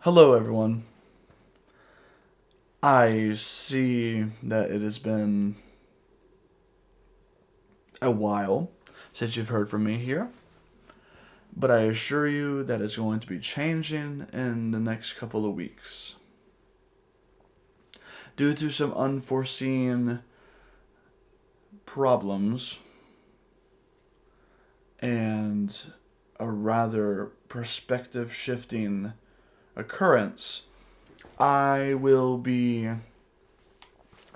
Hello, everyone. I see that it has been a while since you've heard from me here, but I assure you that it's going to be changing in the next couple of weeks. Due to some unforeseen problems and a rather perspective shifting occurrence, I will be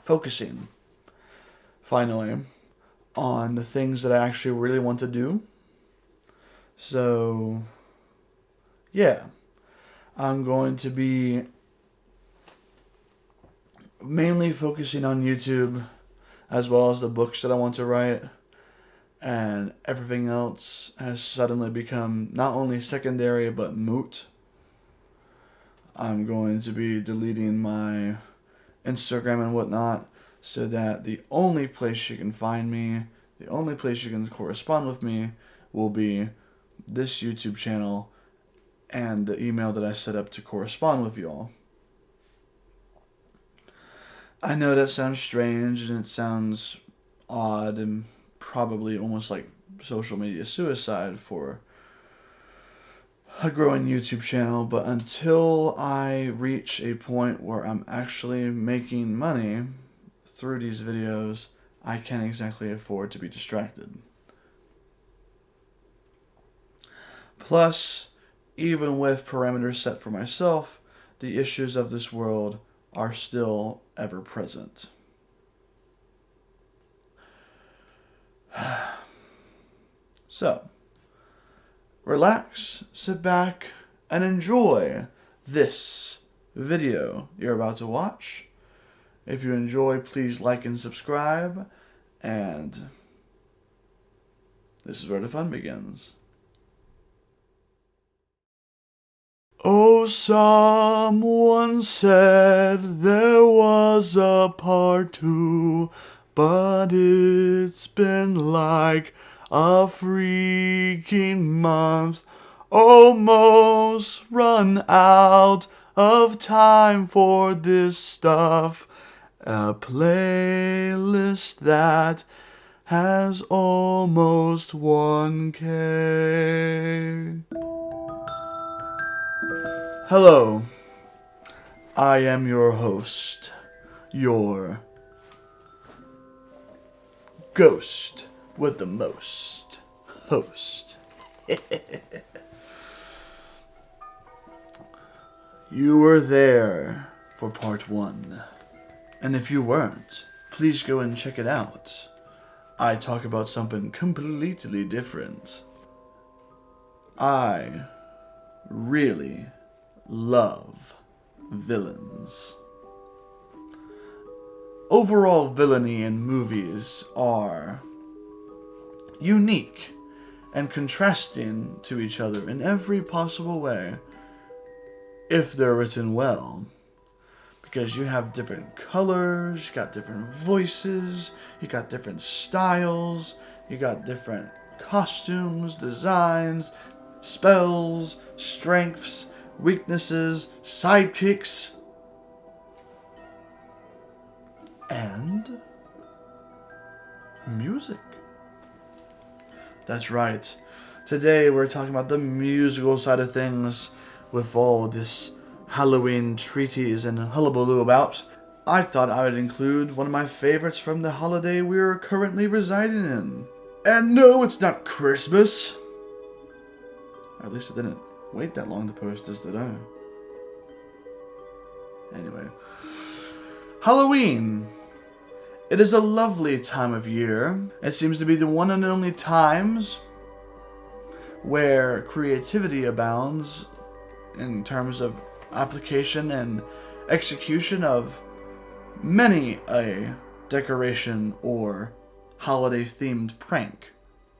focusing, finally, on the things that I actually really want to do. So, yeah, I'm going to be mainly focusing on YouTube as well as the books that I want to write, and everything else has suddenly become not only secondary but moot. I'm going to be deleting my Instagram and whatnot so that the only place you can find me, the only place you can correspond with me will be this YouTube channel and the email that I set up to correspond with you all. I know that sounds strange and it sounds odd and probably almost like social media suicide for a growing YouTube channel, but until I reach a point where I'm actually making money through these videos, I can't exactly afford to be distracted. Plus, even with parameters set for myself, the issues of this world are still ever present. So, relax, sit back, and enjoy this video you're about to watch. If you enjoy, please like and subscribe, and this is where the fun begins. Oh, someone said there was a part two, but it's been like a freaking month. Almost run out of time for this stuff. A playlist that has almost 1K. Hello, I am your host, your ghost with the most host. You were there for part one, and if you weren't, please go and check it out. I talk about something completely different. I really love villains. Overall villainy in movies are unique and contrasting to each other in every possible way, if they're written well. Because you have different colors, you got different voices, you got different styles, you got different costumes, designs, spells, strengths, weaknesses, sidekicks, and music. That's right. Today we're talking about the musical side of things with all this Halloween treaties and hullabaloo about. I thought I would include one of my favorites from the holiday we are currently residing in. And no, it's not Christmas. Or at least I didn't wait that long to post this, did I? Anyway. Halloween. It is a lovely time of year. It seems to be the one and only times where creativity abounds in terms of application and execution of many a decoration or holiday-themed prank.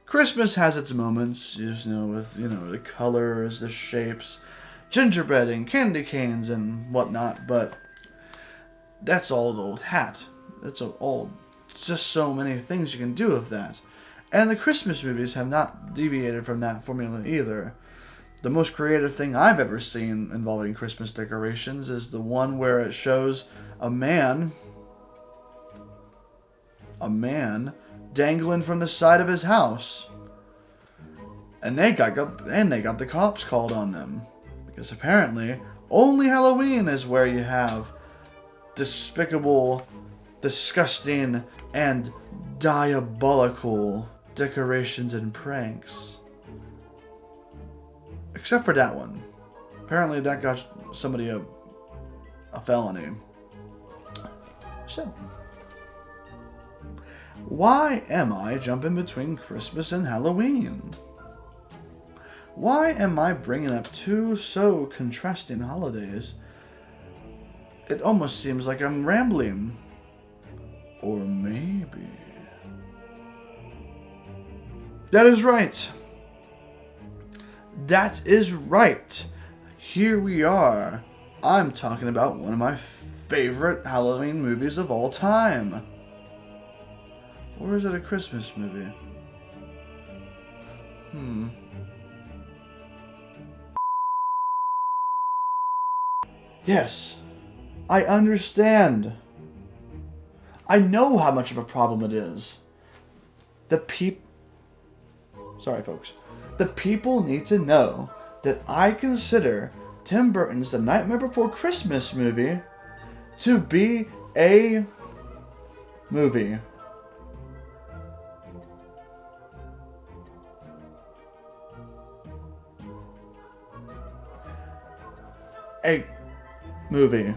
Christmas has its moments, with the colors, the shapes, gingerbread and candy canes and whatnot, but that's all the old hat. It's just so many things you can do with that. And the Christmas movies have not deviated from that formula either. The most creative thing I've ever seen involving Christmas decorations is the one where it shows a man dangling from the side of his house. And they got the cops called on them. Because apparently, only Halloween is where you have despicable, disgusting, and diabolical decorations and pranks. Except for that one. Apparently that got somebody a felony. So, why am I jumping between Christmas and Halloween? Why am I bringing up two so contrasting holidays? It almost seems like I'm rambling. Or maybe. That is right. That is right. Here we are. I'm talking about one of my favorite Halloween movies of all time. Or is it a Christmas movie? Yes, I understand. I know how much of a problem it is. Sorry, folks. The people need to know that I consider Tim Burton's The Nightmare Before Christmas movie to be a movie. A movie.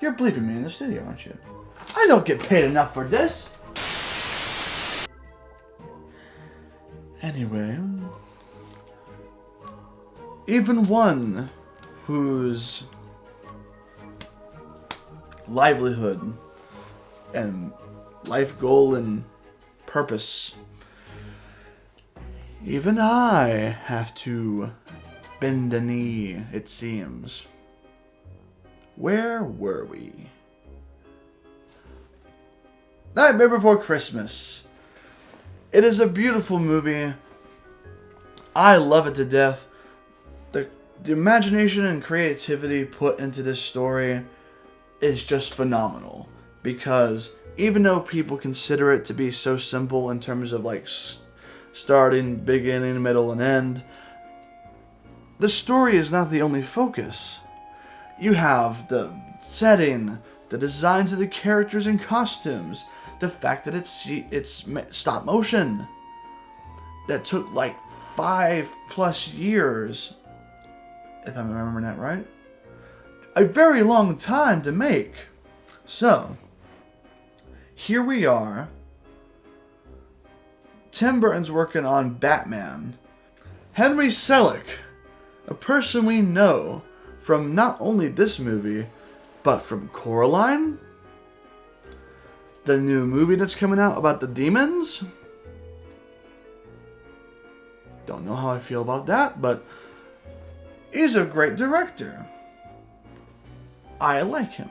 You're bleeping me in the studio, aren't you? I don't get paid enough for this. Anyway, even one whose livelihood and life goal and purpose, even I have to bend a knee, it seems. Where were we? Nightmare Before Christmas. It is a beautiful movie. I love it to death. The imagination and creativity put into this story is just phenomenal. Because even though people consider it to be so simple in terms of like starting, beginning, middle, and end, the story is not the only focus. You have the setting, the designs of the characters and costumes, the fact that it's stop motion that took like 5+ years, if I'm remembering that right, a very long time to make. So here we are. Tim Burton's working on Batman. Henry Selick, a person we know from not only this movie, but from Coraline, the new movie that's coming out about the demons. Don't know how I feel about that, but he's a great director. I like him.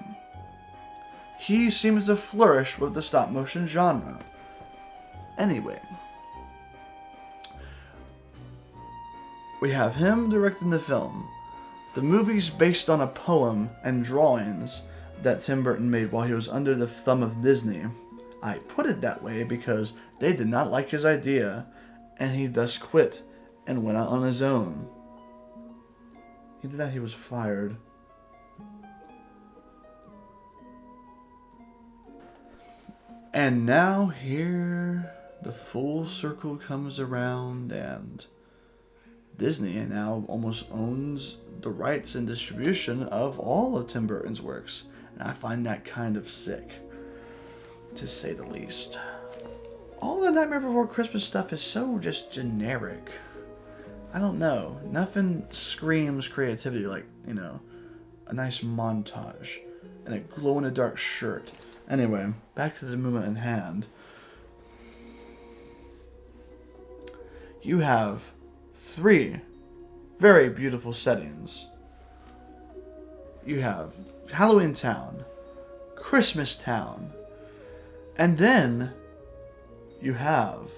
He seems to flourish with the stop motion genre. Anyway, we have him directing the film. The movie's based on a poem and drawings that Tim Burton made while he was under the thumb of Disney. I put it that way because they did not like his idea, and he thus quit and went out on his own. Either that, he was fired. And now here the full circle comes around, and Disney now almost owns the rights and distribution of all of Tim Burton's works. And I find that kind of sick, to say the least. All the Nightmare Before Christmas stuff is so just generic. I don't know. Nothing screams creativity like, a nice montage and a glow-in-the-dark shirt. Anyway, back to the movement in hand. You have 3 very beautiful settings. You have Halloween Town, Christmas Town, and then you have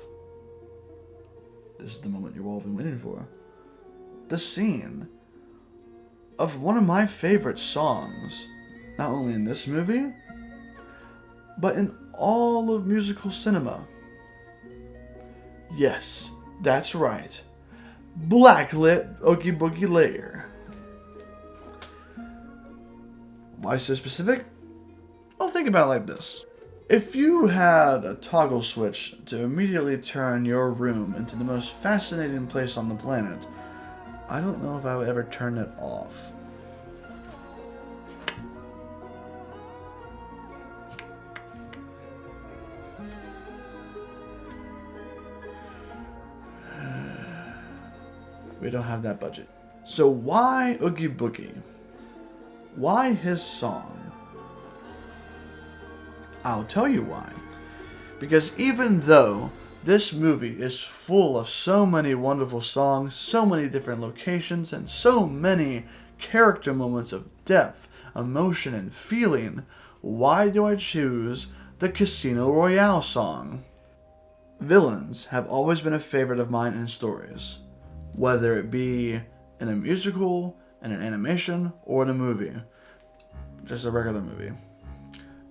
This is the moment you've all been waiting for. The scene of one of my favorite songs, not only in this movie, but in all of musical cinema. Yes, that's right. Blacklit Oogie Boogie Layer. Why so specific? Well, think about it like this. If you had a toggle switch to immediately turn your room into the most fascinating place on the planet, I don't know if I would ever turn it off. We don't have that budget. So why Oogie Boogie? Why his song? I'll tell you why. Because even though this movie is full of so many wonderful songs, so many different locations, and so many character moments of depth, emotion, and feeling, why do I choose the Casino Royale song? Villains have always been a favorite of mine in stories, whether it be in a musical, in an animation, or in a movie. Just a regular movie.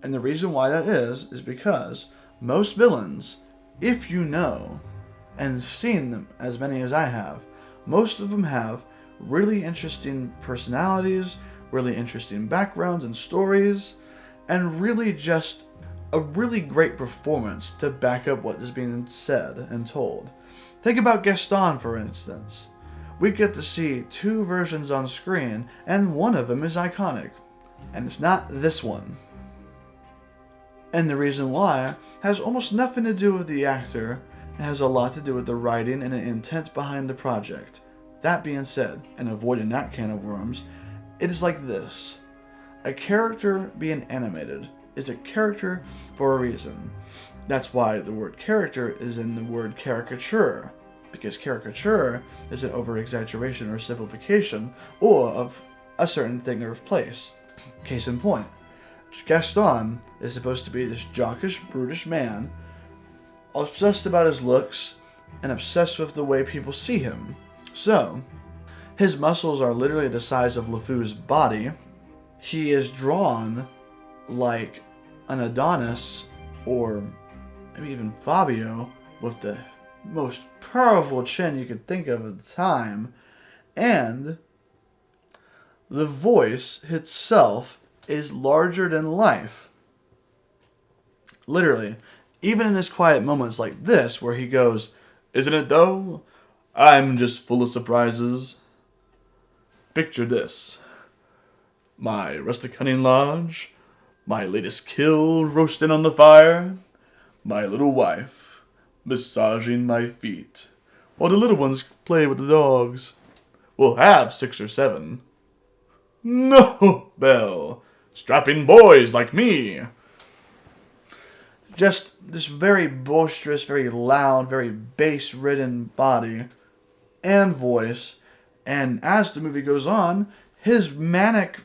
And the reason why that is because most villains, if you know, and seen them as many as I have, most of them have really interesting personalities, really interesting backgrounds and stories, and really just a really great performance to back up what is being said and told. Think about Gaston, for instance. We get to see two versions on screen, and one of them is iconic. And it's not this one. And the reason why has almost nothing to do with the actor. It has a lot to do with the writing and the intent behind the project. That being said, and avoiding that can of worms, it is like this. A character being animated is a character for a reason. That's why the word character is in the word caricature. Because caricature is an over-exaggeration or simplification or of a certain thing or place. Case in point. Gaston is supposed to be this jockish, brutish man, obsessed about his looks, and obsessed with the way people see him. So, his muscles are literally the size of LeFou's body. He is drawn like an Adonis, or maybe even Fabio, with the most powerful chin you could think of at the time, and the voice itself is larger than life. Literally, even in his quiet moments like this, where he goes, "Isn't it though? I'm just full of surprises. Picture this. My rustic hunting lodge, my latest kill roasting on the fire, my little wife massaging my feet, while the little ones play with the dogs. We'll have 6 or 7. No, Belle. Strapping boys like me." Just this very boisterous, very loud, very bass-ridden body and voice. And as the movie goes on, his manic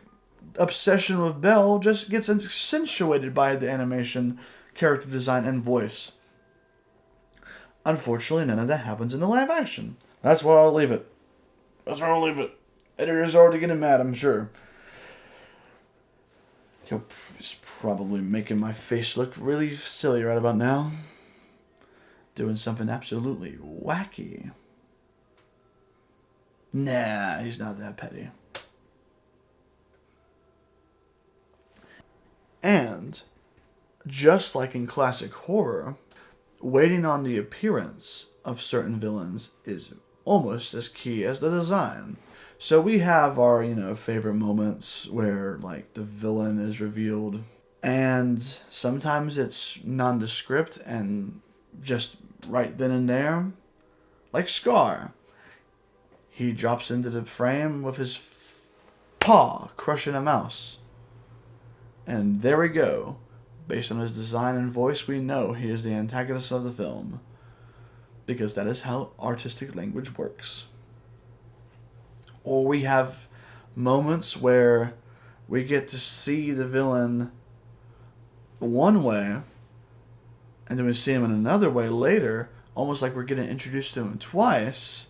obsession with Belle just gets accentuated by the animation, character design, and voice. Unfortunately, none of that happens in the live action. That's where I'll leave it. Editor's already getting mad, I'm sure. He's probably making my face look really silly right about now. Doing something absolutely wacky. Nah, he's not that petty. And, just like in classic horror, waiting on the appearance of certain villains is almost as key as the design. So we have our, favorite moments where, the villain is revealed. And sometimes it's nondescript and just right then and there. Like Scar. He drops into the frame with his paw crushing a mouse. And there we go. Based on his design and voice, we know he is the antagonist of the film. Because that is how artistic language works. Or we have moments where we get to see the villain one way, and then we see him in another way later, almost like we're getting introduced to him twice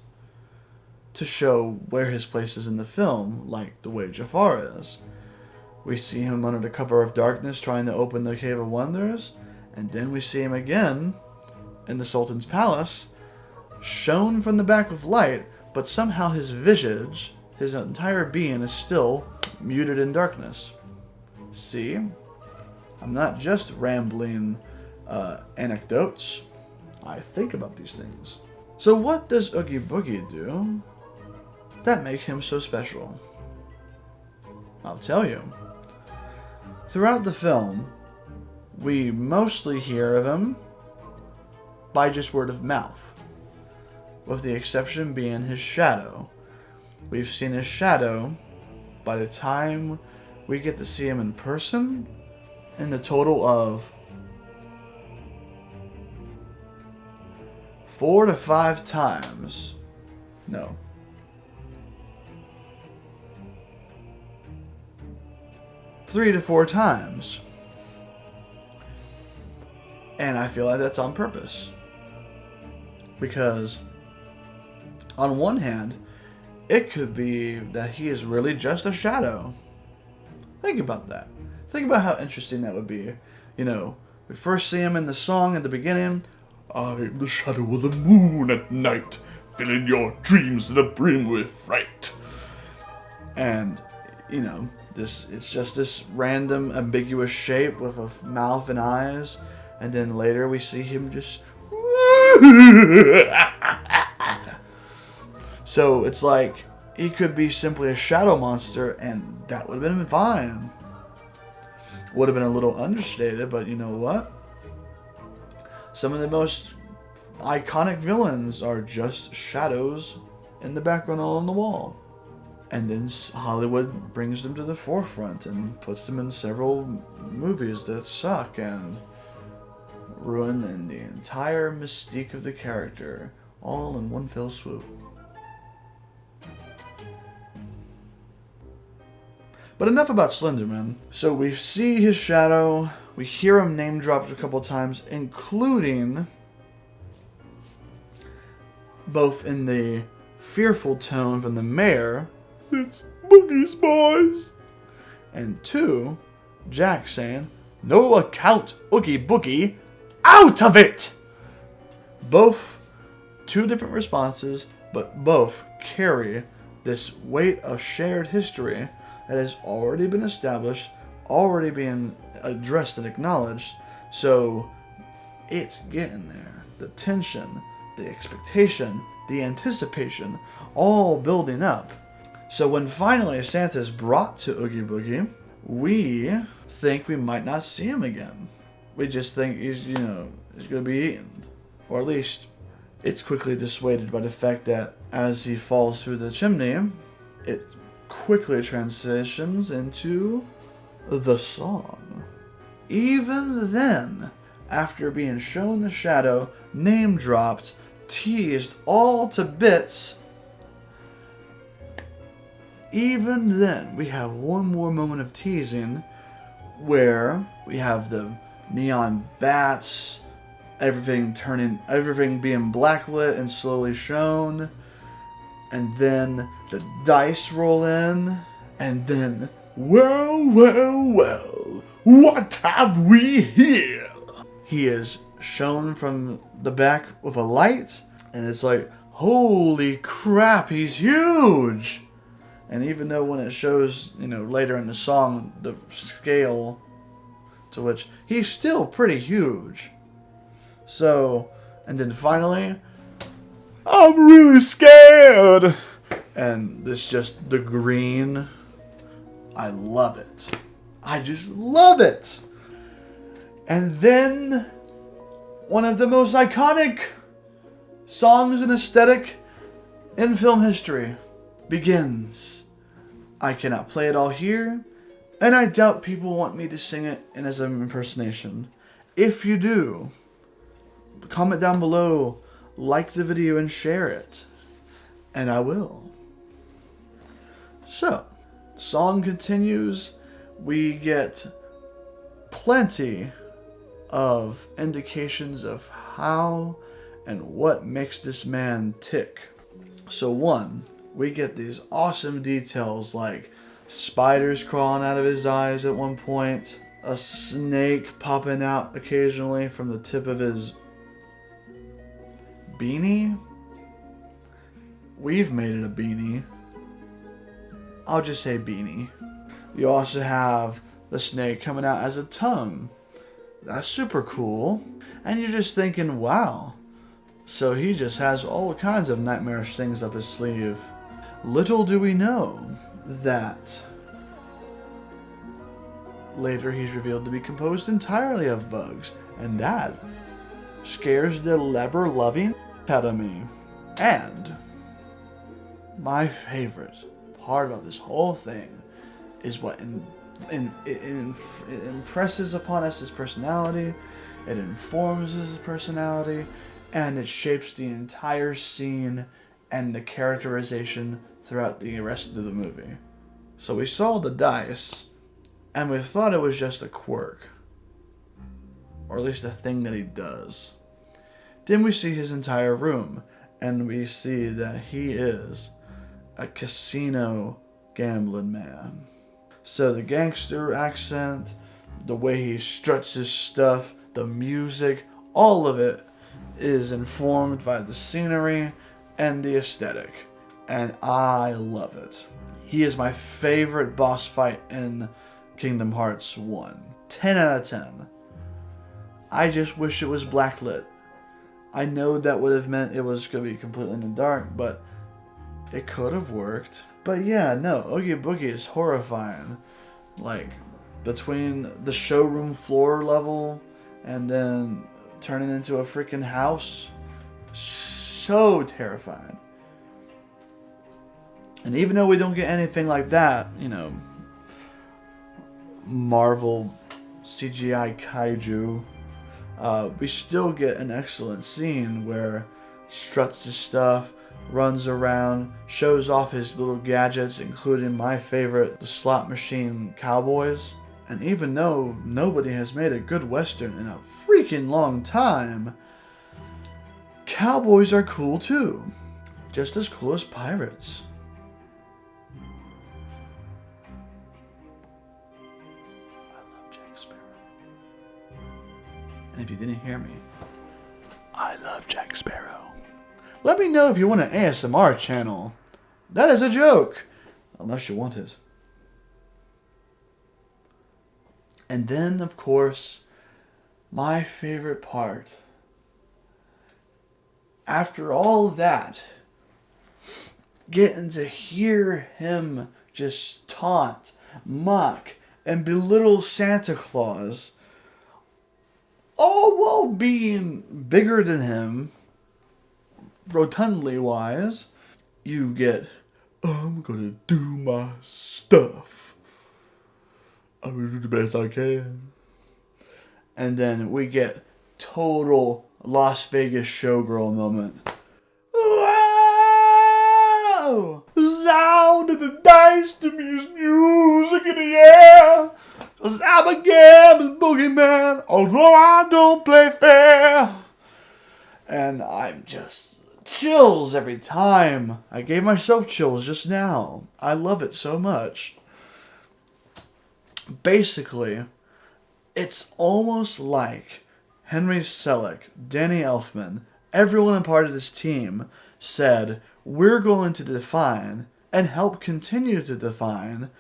to show where his place is in the film, like the way Jafar is. We see him under the cover of darkness trying to open the Cave of Wonders, and then we see him again in the Sultan's palace, shown from the back with light, but somehow his visage, his entire being, is still muted in darkness. See? I'm not just rambling anecdotes. I think about these things. So what does Oogie Boogie do that make him so special? I'll tell you. Throughout the film, we mostly hear of him by just word of mouth, with the exception being his shadow. We've seen his shadow by the time we get to see him in person in the total of 4 to 5 times. No. 3 to 4 times. And I feel like that's on purpose. Because on one hand, it could be that he is really just a shadow. Think about that. Think about how interesting that would be. You know, we first see him in the song at the beginning. I am the shadow of the moon at night, filling your dreams to the brim with fright. And, you know, it's just this random ambiguous shape with a mouth and eyes. And then later we see him just... So it's like, he could be simply a shadow monster, and that would have been fine. Would have been a little understated, but you know what? Some of the most iconic villains are just shadows in the background on the wall. And then Hollywood brings them to the forefront and puts them in several movies that suck and ruin the entire mystique of the character, all in one fell swoop. But enough about Slenderman. So we see his shadow, we hear him name dropped a couple times, including both in the fearful tone from the mayor, "It's Boogie's boys," and 2, Jack saying, "No account, Oogie Boogie, out of it!" Both 2 different responses, but both carry this weight of shared history that has already been established, already being addressed and acknowledged. So it's getting there. The tension, the expectation, the anticipation, all building up. So when finally Santa's brought to Oogie Boogie, we think we might not see him again. We just think he's going to be eaten. Or at least it's quickly dissuaded by the fact that as he falls through the chimney, it quickly transitions into the song. Even then, after being shown the shadow, name dropped, teased all to bits, even then we have one more moment of teasing where we have the neon bats, everything being blacklit and slowly shown. And then the dice roll in, and then, well, what have we here? He is shown from the back with a light, and it's like, holy crap, he's huge! And even though when it shows, later in the song, the scale to which he's still pretty huge. So, and then finally, I'm really scared! And this just, the green, I love it. I just love it! And then, one of the most iconic songs and aesthetic in film history begins. I cannot play it all here, and I doubt people want me to sing it in as an impersonation. If you do, comment down below, like the video and share it, and I will. So, song continues. We get plenty of indications of how and what makes this man tick. So one, we get these awesome details like spiders crawling out of his eyes at one point, a snake popping out occasionally from the tip of his beanie. We've made it a beanie. I'll just say beanie. You also have the snake coming out as a tongue. That's super cool. And you're just thinking, wow. So he just has all kinds of nightmarish things up his sleeve. Little do we know that later he's revealed to be composed entirely of bugs. And that scares the ever-loving out of me. And my favorite part about this whole thing is what it impresses upon us his personality, it informs his personality, and it shapes the entire scene and the characterization throughout the rest of the movie. So we saw the dice, and we thought it was just a quirk, or at least a thing that he does. Then we see his entire room, and we see that he is a casino gambling man. So the gangster accent, the way he struts his stuff, the music, all of it is informed by the scenery and the aesthetic. And I love it. He is my favorite boss fight in Kingdom Hearts 1. 10 out of 10. I just wish it was blacklit. I know that would have meant it was going to be completely in the dark, but it could have worked. But yeah, no, Oogie Boogie is horrifying. Like, between the showroom floor level and then turning into a freaking house, so terrifying. And even though we don't get anything like that, you know, Marvel CGI kaiju, we still get an excellent scene where struts his stuff, runs around, shows off his little gadgets, including my favorite, the slot machine cowboys. And even though nobody has made a good Western in a freaking long time, cowboys are cool too. Just as cool as pirates. I love Jack Sparrow. And if you didn't hear me, I love Jack Sparrow. Let me know if you want an ASMR channel. That is a joke. Unless you want it. And then, of course, my favorite part. After all that, getting to hear him just taunt, mock, and belittle Santa Claus, all while being bigger than him, rotundly wise, you get, I'm gonna do my stuff. I'm gonna do the best I can. And then we get total Las Vegas showgirl moment. Wow! Sound of the dice, the music in the air. 'Cause I'm a gambling boogeyman, although I don't play fair. And I'm just chills every time. I gave myself chills just now. I love it so much. Basically, it's almost like Henry Selick, Danny Elfman, everyone in part of this team said, we're going to define and help continue to define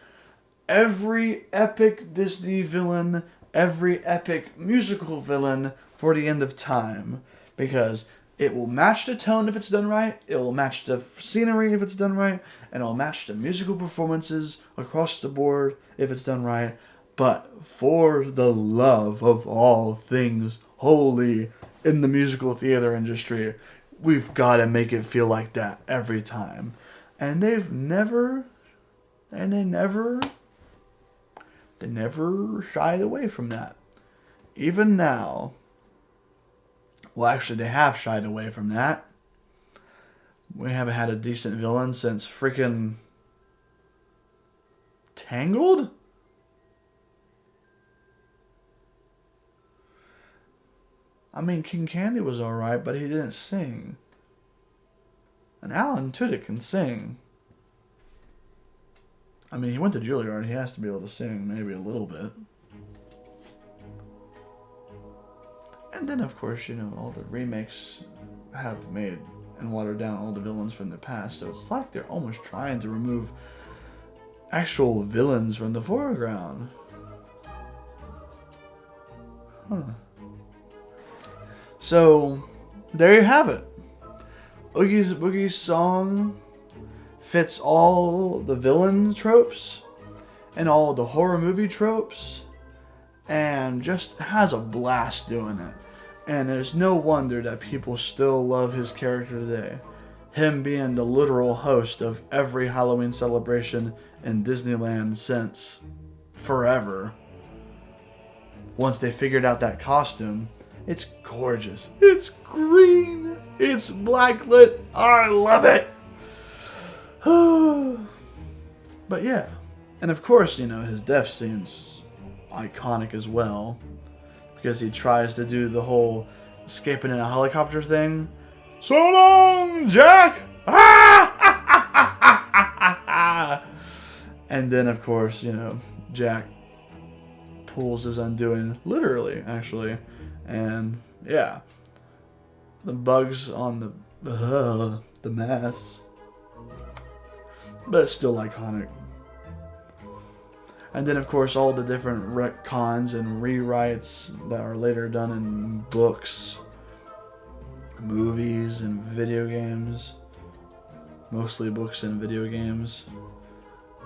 every epic Disney villain, every epic musical villain for the end of time. Because it will match the tone if it's done right, it will match the scenery if it's done right, and it will match the musical performances across the board if it's done right. But for the love of all things holy in the musical theater industry, we've got to make it feel like that every time. And they never shied away from that. Even now. Well, actually, they have shied away from that. We haven't had a decent villain since freaking Tangled? I mean, King Candy was alright, but he didn't sing. And Alan Tudyk can sing. I mean, he went to Juilliard. He has to be able to sing maybe a little bit. And then, of course, you know, all the remakes have made and watered down all the villains from the past. So it's like they're almost trying to remove actual villains from the foreground. Huh. So, there you have it. Oogie Boogie's song fits all the villain tropes and all the horror movie tropes and just has a blast doing it. And there's no wonder that people still love his character today. Him being the literal host of every Halloween celebration in Disneyland since forever. Once they figured out that costume, it's gorgeous. It's green. It's blacklit. I love it. But yeah. And of course, you know, his death scene's iconic as well. Because he tries to do the whole escaping in a helicopter thing. So long, Jack! And then, of course, you know, Jack pulls his undoing, literally, actually. And, yeah. The bugs on the mask. But it's still iconic. And then, of course, all the different retcons and rewrites that are later done in books, movies, and video games. Mostly books and video games.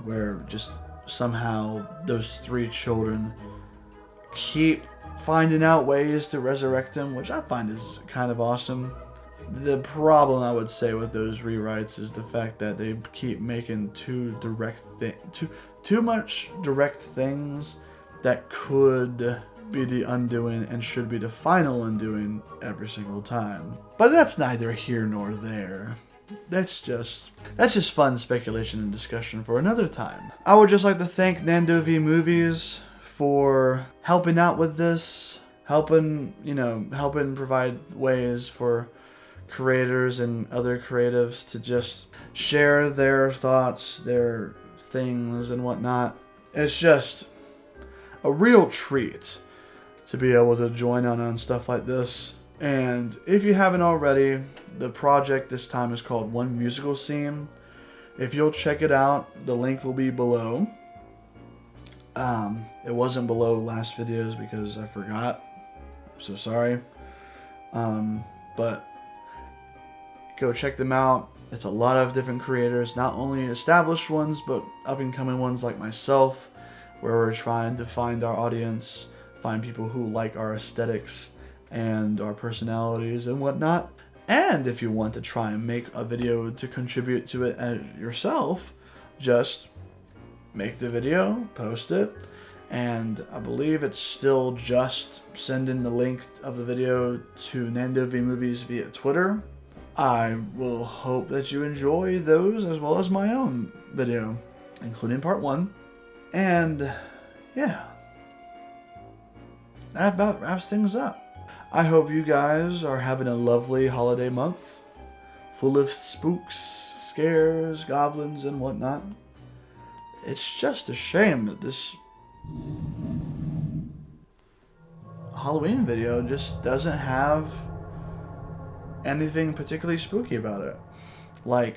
Where just somehow those three children keep finding out ways to resurrect him, which I find is kind of awesome. The problem, I would say, with those rewrites is the fact that they keep making too much direct things that could be the undoing and should be the final undoing every single time. But that's neither here nor there. That's just fun speculation and discussion for another time. I would just like to thank Nando V Movies for helping out with this, helping provide ways for creators and other creatives to just share their thoughts, their things and whatnot. It's just a real treat to be able to join on stuff like this. And if you haven't already, the project this time is called One Musical Scene. If you'll check it out, the link will be below. It wasn't below last videos because I forgot. I'm so sorry. But go check them out. It's a lot of different creators, not only established ones, but up-and-coming ones like myself, where we're trying to find our audience, find people who like our aesthetics and our personalities and whatnot. And if you want to try and make a video to contribute to it yourself, just make the video, post it, and I believe it's still just sending the link of the video to Nando V Movies via Twitter. I will hope that you enjoy those as well as my own video, including part 1. And yeah, that about wraps things up. I hope you guys are having a lovely holiday month, full of spooks, scares, goblins, and whatnot. It's just a shame that this Halloween video just doesn't have anything particularly spooky about it. Like,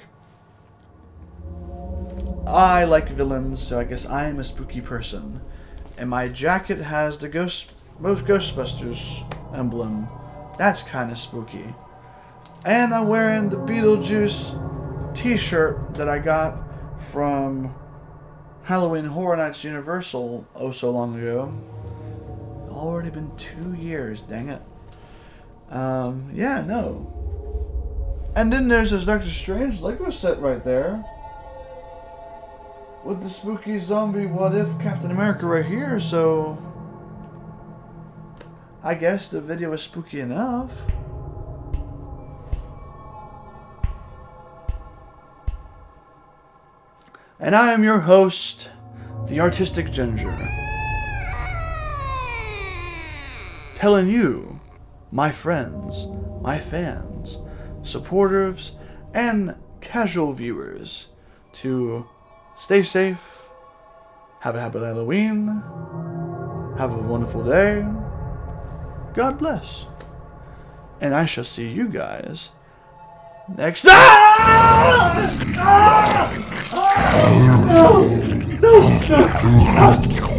I like villains, so I guess I am a spooky person. And my jacket has the Ghostbusters emblem. That's kind of spooky. And I'm wearing the Beetlejuice t-shirt that I got from Halloween Horror Nights Universal oh so long ago. Already been 2 years, dang it. Yeah, no. And then there's this Doctor Strange Lego set right there. With the spooky zombie what if Captain America right here, so I guess the video is spooky enough. And I am your host, the Artistic Ginger, telling you my friends, my fans, supporters, and casual viewers to stay safe, have a happy Halloween, have a wonderful day, God bless, and I shall see you guys next time! No!